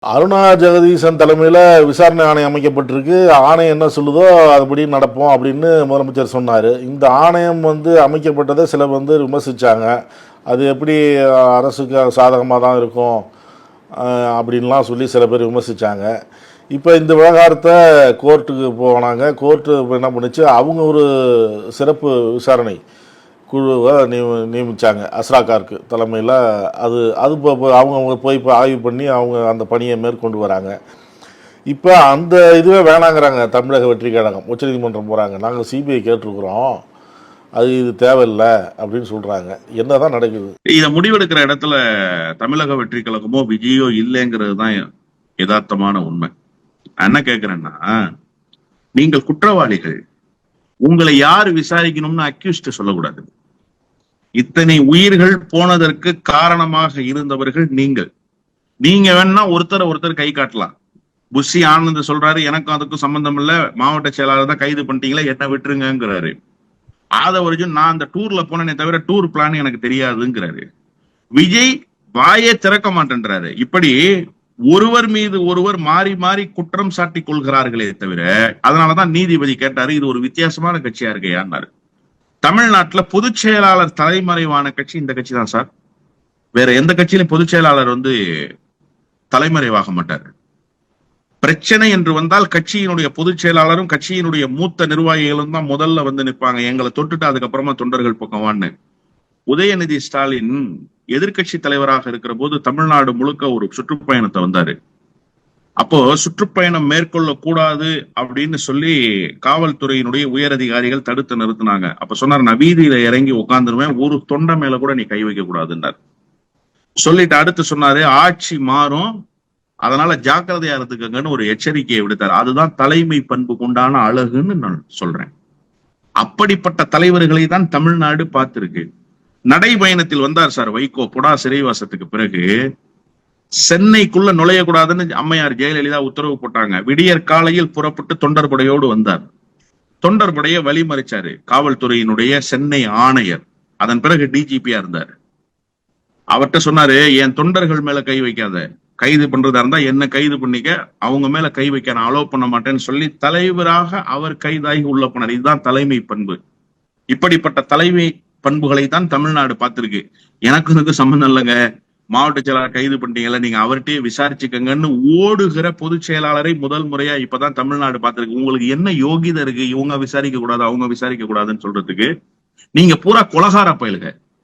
அருணா ஜெகதீசன் தலைமையில் விசாரணை ஆணையம் அமைக்கப்பட்டிருக்கு. ஆணையம் என்ன சொல்லுதோ அதுபடி நடப்போம் அப்படின்னு முதலமைச்சர் சொன்னார். இந்த ஆணையம் அமைக்கப்பட்டதை சிலர் விமர்சித்தாங்க. அது எப்படி அரசுக்கு சாதகமாக தான் இருக்கும் அப்படின்லாம் சொல்லி சில பேர் விமர்சித்தாங்க. இப்போ இந்த விவகாரத்தை கோர்ட்டுக்கு போனாங்க. கோர்ட்டு என்ன பண்ணுச்சு, அவங்க ஒரு சிறப்பு விசாரணை குழுவை நியமித்தாங்க. அஸ்ராகாருக்கு தலைமையில். அது அவங்க போய் இப்போ ஆய்வு பண்ணி அவங்க அந்த பணியை மேற்கொண்டு வராங்க. இப்போ அந்த இதுவே வேணாங்கிறாங்க தமிழக வெற்றி கழகம். உச்சநீதிமன்றம் போகிறாங்க. நாங்கள் சிபிஐ கேட்டிருக்கிறோம், இது தேவையில்லை அப்படின்னு சொல்கிறாங்க. என்ன தான் நடக்குது? இதை முடிவெடுக்கிற இடத்துல தமிழக வெற்றி கழகமோ விஜயோ இல்லைங்கிறது தான் யதார்த்தமான உண்மை. என்ன கேட்குறேன்னா, நீங்கள் குற்றவாளிகள், உங்களை யார் விசாரிக்கணும்னு அக்யூஸ்ட் சொல்லக்கூடாது. இத்தனை உயிர்கள் போனதற்கு காரணமாக இருந்தவர்கள் நீங்க வேணா ஒருத்தர் கை காட்டலாம். புஷி ஆனந்த் சொல்றாரு, எனக்கும் அதுக்கும் சம்பந்தம் இல்ல, மாவட்ட செயலாளர் தான் கைது பண்ணிட்டீங்களா, என்ன விட்டுருங்கிறாரு. ஆதவர்ஜுன், நான் அந்த டூர்ல போனேனே தவிர டூர் பிளான் எனக்கு தெரியாதுங்கிறாரு. விஜய் வாயே திறக்க மாட்டேன்றாரு. இப்படி ஒருவர் மீது ஒருவர் மாறி மாறி குற்றம் சாட்டி கொள்கிறார்களே தவிர, அதனாலதான் நீதிபதி கேட்டாரு, இது ஒரு வித்தியாசமான கட்சியா இருக்கையான்னாரு. தமிழ்நாட்டுல பொதுச் செயலாளர் தலைமறைவான கட்சி இந்த கட்சி தான் சார். வேற எந்த கட்சியிலும் பொதுச் செயலாளர் தலைமறைவாக மாட்டார். பிரச்சனை என்று வந்தால் கட்சியினுடைய பொதுச் செயலாளரும் கட்சியினுடைய மூத்த நிர்வாகிகளும் தான் முதல்ல நிற்பாங்க. எங்களை தொட்டுட்டு அதுக்கப்புறமா தொண்டர்கள் பக்கவான்னு. உதயநிதி ஸ்டாலின் எதிர்கட்சி தலைவராக இருக்கிற போது தமிழ்நாடு முழுக்க ஒரு சுற்றுப்பயணத்தை வந்தாரு. அப்போ சுற்றுப்பயணம் மேற்கொள்ள கூடாது அப்படின்னு சொல்லி காவல்துறையினுடைய உயர் அதிகாரிகள் தடுத்து நிறுத்தினாங்க. அப்ப சொன்னார், நான் வீதியில இறங்கி உட்கார்ந்துருவேன், ஒரு தொண்டை மேல கூட நீ கை வைக்க கூடாதுன்னார். சொல்லிட்டு அடுத்து சொன்னாரு, ஆட்சி மாறும், அதனால ஜாக்கிரதையா இருந்துக்கங்கன்னு ஒரு எச்சரிக்கையை விடுத்தார். அதுதான் தலைமை பண்புக்கு உண்டான அழகுன்னு நான் சொல்றேன். அப்படிப்பட்ட தலைவர்களை தான் தமிழ்நாடு பார்த்திருக்கு. நடைபயணத்தில் வந்தார் சார் வைகோ. புடா சிறைவாசத்துக்கு பிறகு சென்னைக்குள்ள நுழையக்கூடாதுன்னு அம்மையார் ஜெயலலிதா உத்தரவு போட்டாங்க. விடியற் காலையில் புறப்பட்டு தொண்டர் படையோடு வந்தார். தொண்டர் படையை வழிமறிச்சாரு காவல்துறையினுடைய சென்னை ஆணையர். அதன் பிறகு டிஜிபியா இருந்தார். அவர்கிட்ட சொன்னாரு, என் தொண்டர்கள் மேல கை வைக்காத, கைது பண்றதா இருந்தா என்ன கைது பண்ணிக்க, அவங்க மேல கை வைக்க நான் அலோவ் பண்ண மாட்டேன்னு சொல்லி தலைவராக அவர் கைதாகி உள்ள போனார். இதுதான் தலைமை பண்பு. இப்படிப்பட்ட தலைமை பண்புகளை தான் தமிழ்நாடு பார்த்திருக்கு. எனக்கு இதுக்கு சம்பந்தம் இல்லைங்க, மாவட்ட செயலாளர் கைது பண்ணிட்டீங்களா, நீங்க அவர்கிட்டயே விசாரிச்சுக்கங்கன்னு ஓடுகிற பொதுச் செயலாளரை முதல் முறையா இப்பதான் தமிழ்நாடு பார்த்திருக்கு. உங்களுக்கு என்ன யோகிதை இருக்கு இவங்க விசாரிக்க கூடாது அவங்க விசாரிக்க கூடாதுன்னு சொல்றதுக்கு? நீங்க பூரா கொலகார பயலுங்க.